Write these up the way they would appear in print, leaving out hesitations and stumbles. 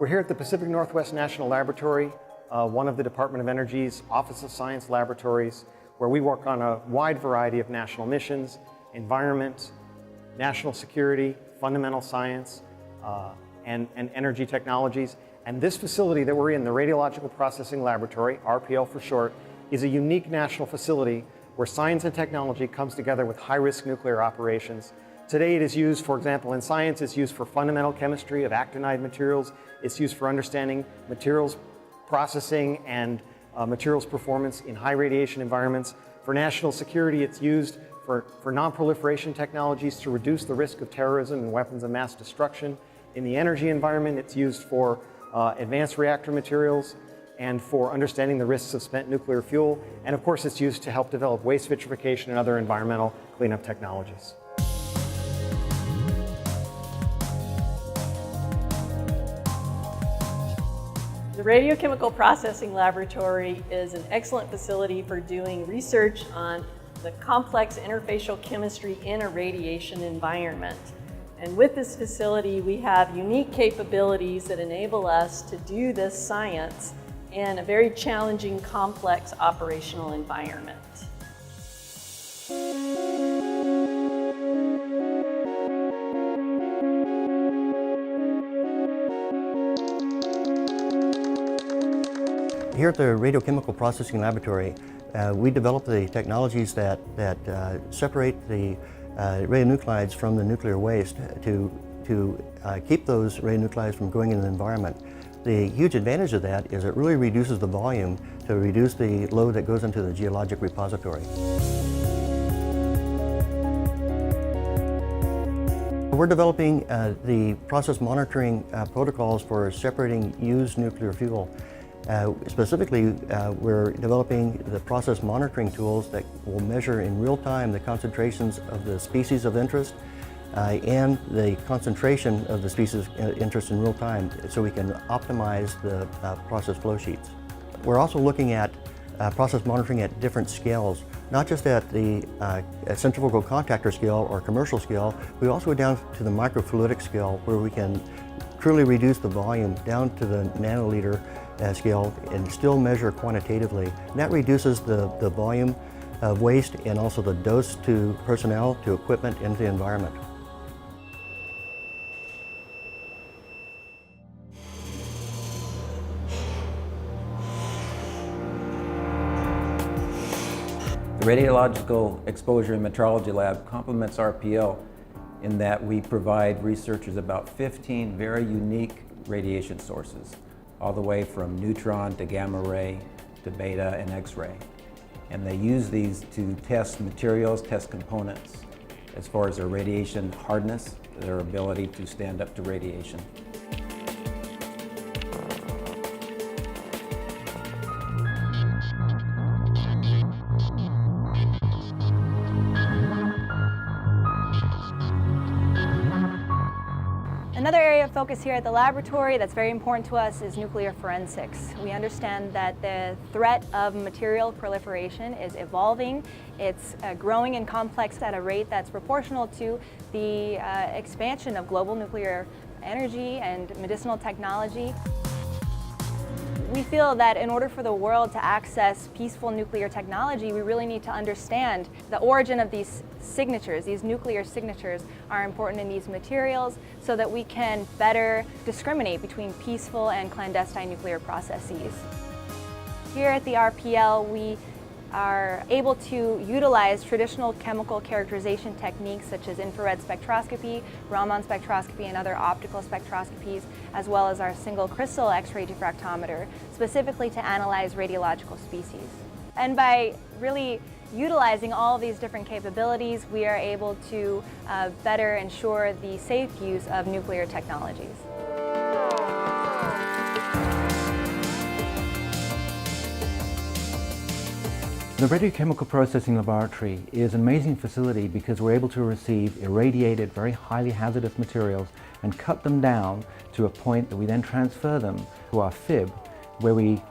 We're here at the Pacific Northwest National Laboratory, one of the Department of Energy's Office of Science laboratories, where we work on a wide variety of national missions, environment, national security, fundamental science, and energy technologies. And this facility that we're in, the Radiological Processing Laboratory, RPL for short, is a unique national facility where science and technology comes together with high-risk nuclear operations. Today it is used, for example, in science, it's used for fundamental chemistry of actinide materials. It's used for understanding materials processing and materials performance in high radiation environments. For national security, it's used for non-proliferation technologies to reduce the risk of terrorism and weapons of mass destruction. In the energy environment, it's used for advanced reactor materials and for understanding the risks of spent nuclear fuel. And of course, it's used to help develop waste vitrification and other environmental cleanup technologies. The Radiochemical Processing Laboratory is an excellent facility for doing research on the complex interfacial chemistry in a radiation environment. And with this facility, we have unique capabilities that enable us to do this science in a very challenging, complex operational environment. Here at the Radiochemical Processing Laboratory, we develop the technologies that separate the radionuclides from the nuclear waste to keep those radionuclides from going into the environment. The huge advantage of that is it really reduces the volume to reduce the load that goes into the geologic repository. We're developing the process monitoring protocols for separating used nuclear fuel. Specifically, we're developing the process monitoring tools that will measure in real time the concentrations of the species of interest and the concentration of the species of interest in real time, so we can optimize the process flow sheets. We're also looking at process monitoring at different scales, not just at the centrifugal contactor scale or commercial scale. We also go down to the microfluidic scale, where we can truly reduce the volume down to the nanoliter scale and still measure quantitatively. And that reduces the volume of waste and also the dose to personnel, to equipment, into the environment. The Radiological Exposure and Metrology Lab complements RPL in that we provide researchers about 15 very unique radiation sources, all the way from neutron to gamma ray to beta and X-ray. And they use these to test materials, test components, as far as their radiation hardness, their ability to stand up to radiation. Another area of focus here at the laboratory that's very important to us is nuclear forensics. We understand that the threat of material proliferation is evolving. It's growing in complex at a rate that's proportional to the expansion of global nuclear energy and medicinal technology. We feel that in order for the world to access peaceful nuclear technology, we really need to understand the origin of these signatures. These nuclear signatures are important in these materials so that we can better discriminate between peaceful and clandestine nuclear processes. Here at the RPL, we are able to utilize traditional chemical characterization techniques such as infrared spectroscopy, Raman spectroscopy, and other optical spectroscopies, as well as our single crystal X-ray diffractometer, specifically to analyze radiological species. And by really utilizing all of these different capabilities, we are able to better ensure the safe use of nuclear technologies. The Radiochemical Processing Laboratory is an amazing facility because we're able to receive irradiated, very highly hazardous materials and cut them down to a point that we then transfer them to our FIB, where we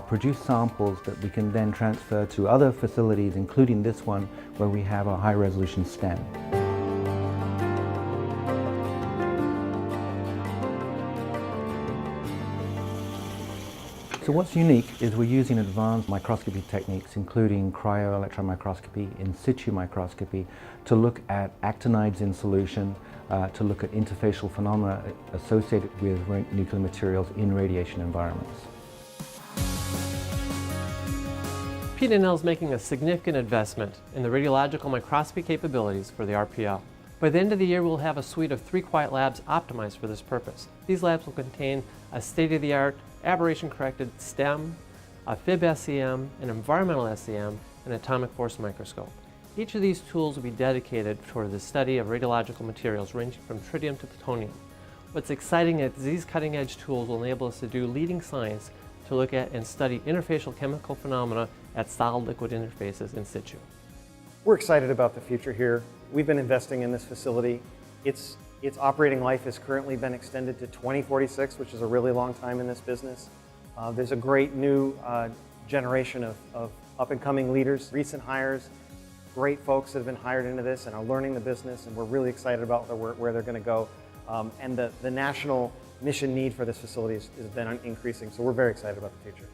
produce samples that we can then transfer to other facilities, including this one, where we have a high-resolution STEM. So what's unique is we're using advanced microscopy techniques, including cryo-electron microscopy, in situ microscopy, to look at actinides in solution, to look at interfacial phenomena associated with nuclear materials in radiation environments. PNNL is making a significant investment in the radiological microscopy capabilities for the RPL. By the end of the year, we'll have a suite of 3 quiet labs optimized for this purpose. These labs will contain a state-of-the-art aberration-corrected STEM, a FIB-SEM, an environmental SEM, and atomic force microscope. Each of these tools will be dedicated for the study of radiological materials ranging from tritium to plutonium. What's exciting is these cutting-edge tools will enable us to do leading science to look at and study interfacial chemical phenomena at solid-liquid interfaces in situ. We're excited about the future here. We've been investing in this facility. Its operating life has currently been extended to 2046, which is a really long time in this business. There's a great new generation of up-and-coming leaders, recent hires, great folks that have been hired into this and are learning the business, and we're really excited about where they're going to go. And the national mission need for this facility has been increasing, so we're very excited about the future.